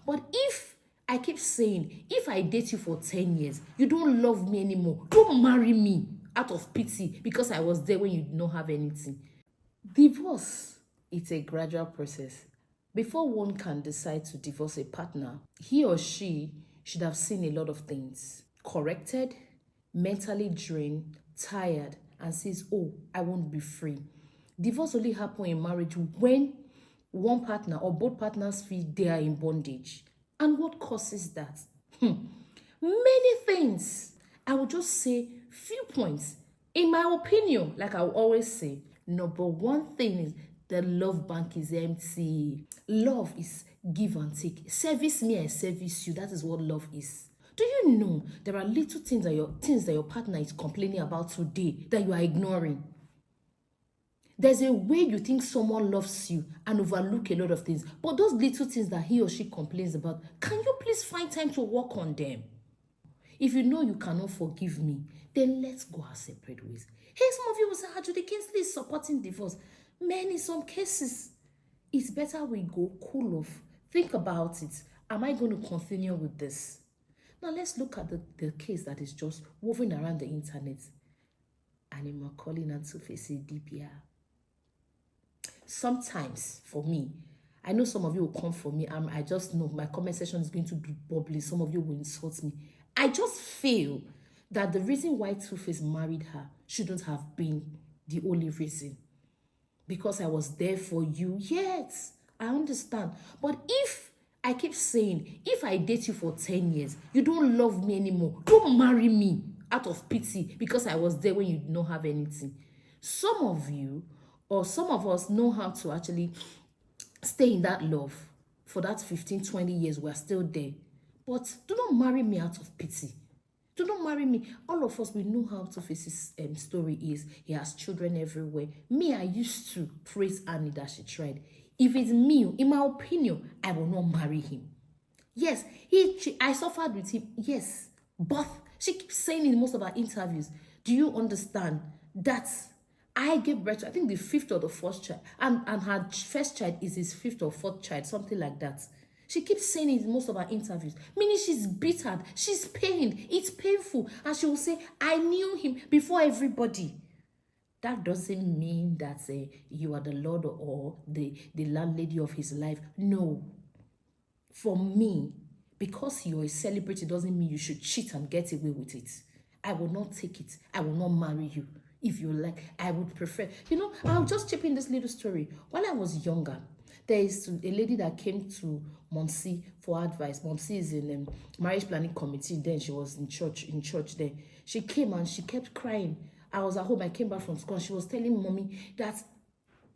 But if I keep saying, if I date you for 10 years, you don't love me anymore, don't marry me out of pity because I was there when you did not have anything. Divorce, it's a gradual process. Before one can decide to divorce a partner, he or she should have seen a lot of things. Corrected, mentally drained, tired, and says, oh, I won't be free. Divorce only happens in marriage when one partner or both partners feel they are in bondage. And what causes that? Many things. I will just say few points. In my opinion, like I will always say, number one thing is the love bank is empty. Love is give and take. Service me, I service you. That is what love is. Do you know there are little things that your partner is complaining about today that you are ignoring? There's a way you think someone loves you and overlook a lot of things. But those little things that he or she complains about, can you please find time to work on them? If you know you cannot forgive me, then let's go our separate ways. Hey, some of you will say, Judy Kingsley is supporting divorce. Men, in some cases, it's better we go cool off. Think about it. Am I going to continue with this? Now, let's look at the case that is just woven around the internet. Annie Macaulay and Two-Face DPR. Sometimes, for me, I know some of you will come for me. I just know my comment section is going to be bubbly. Some of you will insult me. I just feel that the reason why Two-Face married her shouldn't have been the only reason. Because I was there for you. Yes, I understand. But if I keep saying, if I date you for 10 years, you don't love me anymore, don't marry me out of pity because I was there when you did not have anything. Some of you or some of us know how to actually stay in that love for that 15, 20 years. We're still there. But do not marry me out of pity. Do not marry me. All of us, we know how Two-Face's story is. He has children everywhere. Me, I used to praise Annie that she tried. If it's me, in my opinion, I will not marry him. Yes, I suffered with him. Yes, but she keeps saying in most of her interviews, do you understand that I gave birth to, I think, the fifth or the fourth child, and her first child is his fifth or fourth child, something like that. She keeps saying it in most of her interviews, meaning she's bitter, she's pained, it's painful, and she will say, I knew him before everybody. That doesn't mean that you are the Lord or the landlady of his life. No. For me, because you're a celebrity doesn't mean you should cheat and get away with it. I will not take it. I will not marry you. If you like, I would prefer. You know, I'll just chip in this little story. When I was younger, there is a lady that came to Momsi for advice. Momsi is in marriage planning committee. Then she was in church there. She came and she kept crying. I was at home. I came back from school and she was telling mommy that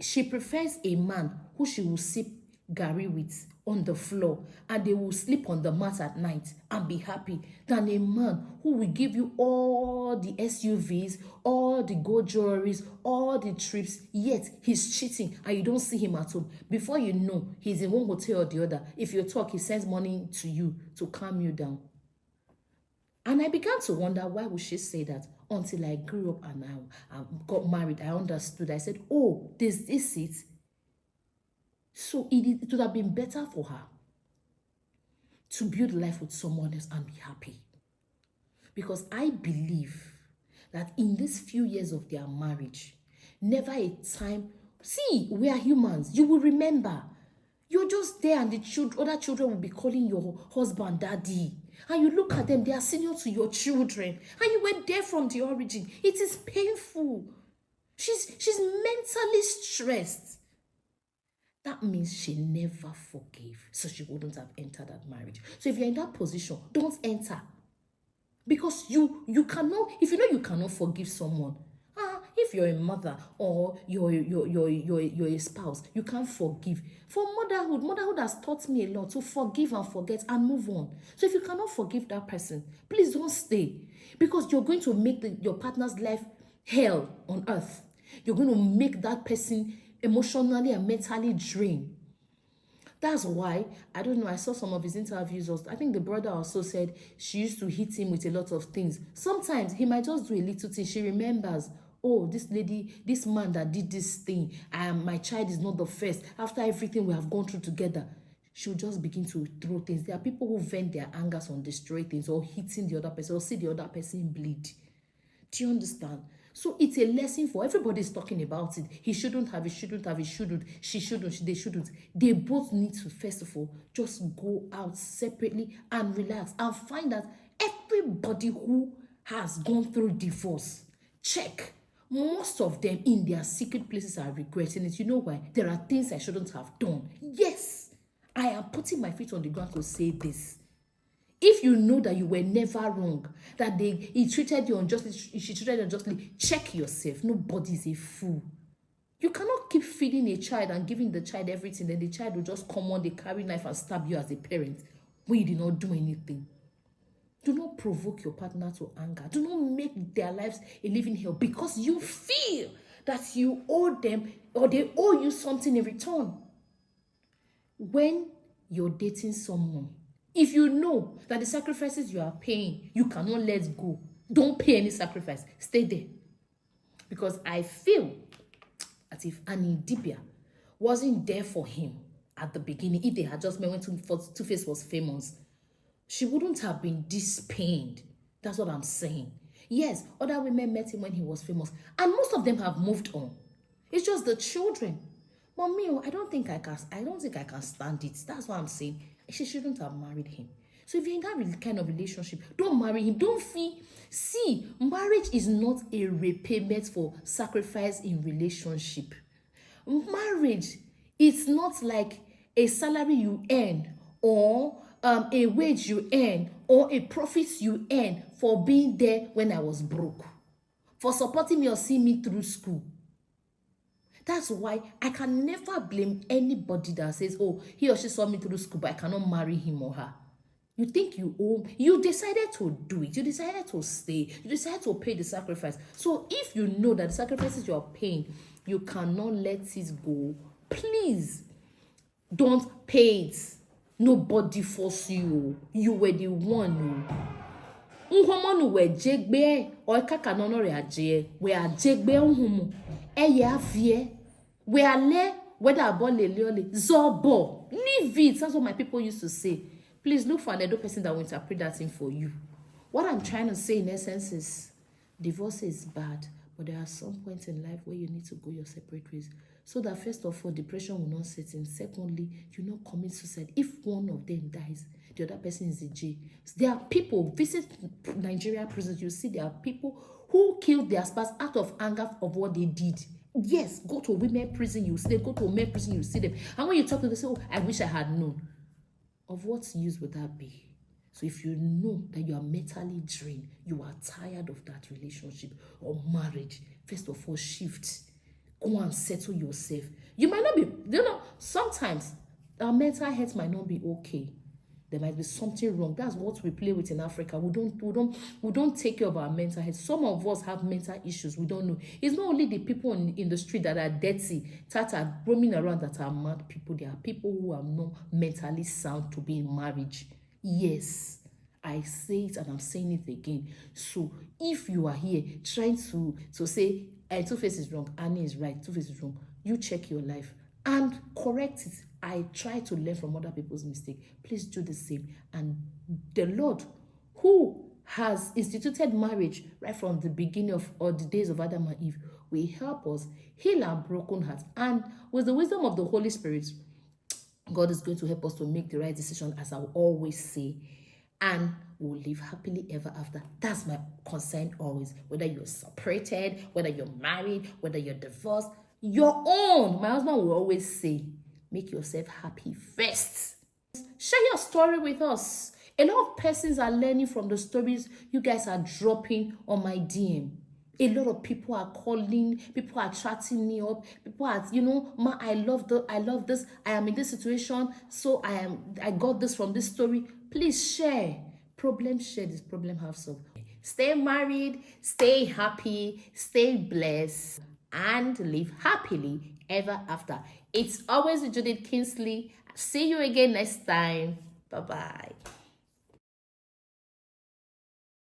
she prefers a man who she will sip Gary with on the floor and they will sleep on the mat at night and be happy than a man who will give you all the SUVs, all the gold jewelries, all the trips, yet he's cheating and you don't see him at home. Before you know, he's in one hotel or the other. If you talk, he sends money to you to calm you down. And I began to wonder, why would she say that? Until I grew up and I got married, I understood. I said, oh, this is it. So it would have been better for her to build life with someone else and be happy. Because I believe that in these few years of their marriage, never a time, see, we are humans. You will remember. You're just there and the other children will be calling your husband daddy. And you look at them, they are senior to your children. And you were there from the origin. It is painful. She's mentally stressed. That means she never forgave, so she wouldn't have entered that marriage. So if you're in that position, don't enter. Because you cannot, if you know you cannot forgive someone, if you're a mother or you're a spouse, you can't forgive. For motherhood has taught me a lot to forgive and forget and move on. So if you cannot forgive that person, please don't stay. Because you're going to make your partner's life hell on earth. You're going to make that person emotionally and mentally drained. That's why, I don't know, I saw some of his interviews. I think the brother also said she used to hit him with a lot of things. Sometimes he might just do a little thing. She remembers, oh, this lady, this man that did this thing, my child is not the first. After everything we have gone through together, she'll just begin to throw things. There are people who vent their angers on destroy things or hitting the other person or see the other person bleed. Do you understand? So it's a lesson for everybody's talking about it. He shouldn't have, he shouldn't have, he shouldn't, she shouldn't, they shouldn't. They both need to, first of all, just go out separately and relax and find out everybody who has gone through divorce. Check. Most of them in their secret places are regretting it. You know why? There are things I shouldn't have done. Yes, I am putting my feet on the ground to say this. If you know that you were never wrong, that he treated you unjustly, she treated you unjustly, check yourself. Nobody is a fool. You cannot keep feeding a child and giving the child everything, then the child will just come on, they carry knife and stab you as a parent when you did not do anything. Do not provoke your partner to anger. Do not make their lives a living hell because you feel that you owe them or they owe you something in return. When you're dating someone, if you know that the sacrifices you are paying, you cannot let go, don't pay any sacrifice. Stay there. Because I feel as if Annie Dibia wasn't there for him at the beginning. If they had just met when Two-Face was famous, she wouldn't have been this pained. That's what I'm saying. Yes, other women met him when he was famous. And most of them have moved on. It's just the children. But me, I don't think I can stand it. That's what I'm saying. She shouldn't have married him. So if you're in that kind of relationship, don't marry him. Don't feel. See, marriage is not a repayment for sacrifice in relationship. Marriage, it's not like a salary you earn or a wage you earn or a profit you earn for being there when I was broke, for supporting me or seeing me through school. That's why I can never blame anybody that says, oh, he or she saw me through school, but I cannot marry him or her. You think you decided to do it. You decided to stay. You decided to pay the sacrifice. So if you know that the sacrifices you are paying, you cannot let it go, please don't pay it. Nobody force you. You were the one. Unhomonu we jegbe or kakanono re aje. We are jegbe unhomo. Eye afie. We are le whether abole leole. Zobo. Leave it. That's what my people used to say. Please look for another person that will interpret that thing for you. What I'm trying to say in essence is divorce is bad, but there are some points in life where you need to go your separate ways. So that first of all, depression will not set in. Secondly, you not commit suicide. If one of them dies, the other person is in jail. There are people, visit Nigeria prisons, you see there are people who killed their spouse out of anger of what they did. Yes, go to women prison, you see them. Go to a men prison, you see them. And when you talk to them, they say, oh, I wish I had known. Of what use would that be? So if you know that you are mentally drained, you are tired of that relationship or marriage, first of all, shift. Go and settle yourself. You might not be, sometimes our mental health might not be okay. There might be something wrong. That's what we play with in Africa. We don't take care of our mental health. Some of us have mental issues. We don't know. It's not only the people in the street that are dirty, that are roaming around, that are mad people. There are people who are not mentally sound to be in marriage. Yes, I say it and I'm saying it again. So if you are here trying to say, Two-Face is wrong, Annie is right, Two-Face is wrong, you check your life and correct it. I try to learn from other people's mistakes. Please do the same. And the Lord, who has instituted marriage right from the beginning of or the days of Adam and Eve, will help us heal our broken hearts. And with the wisdom of the Holy Spirit, God is going to help us to make the right decision, as I will always say. And we'll live happily ever after. That's my concern always. Whether you're separated, whether you're married, whether you're divorced, your own. My husband will always say, make yourself happy first. Share your story with us. A lot of persons are learning from the stories you guys are dropping on my DM. A lot of people are calling, people are chatting me up, people are, ma, I love this, I am in this situation, so I got this from this story. Please share. Problem shared is problem half solved. Stay married, stay happy, stay blessed, and live happily ever after. It's always Judith Kingsley. See you again next time. Bye-bye.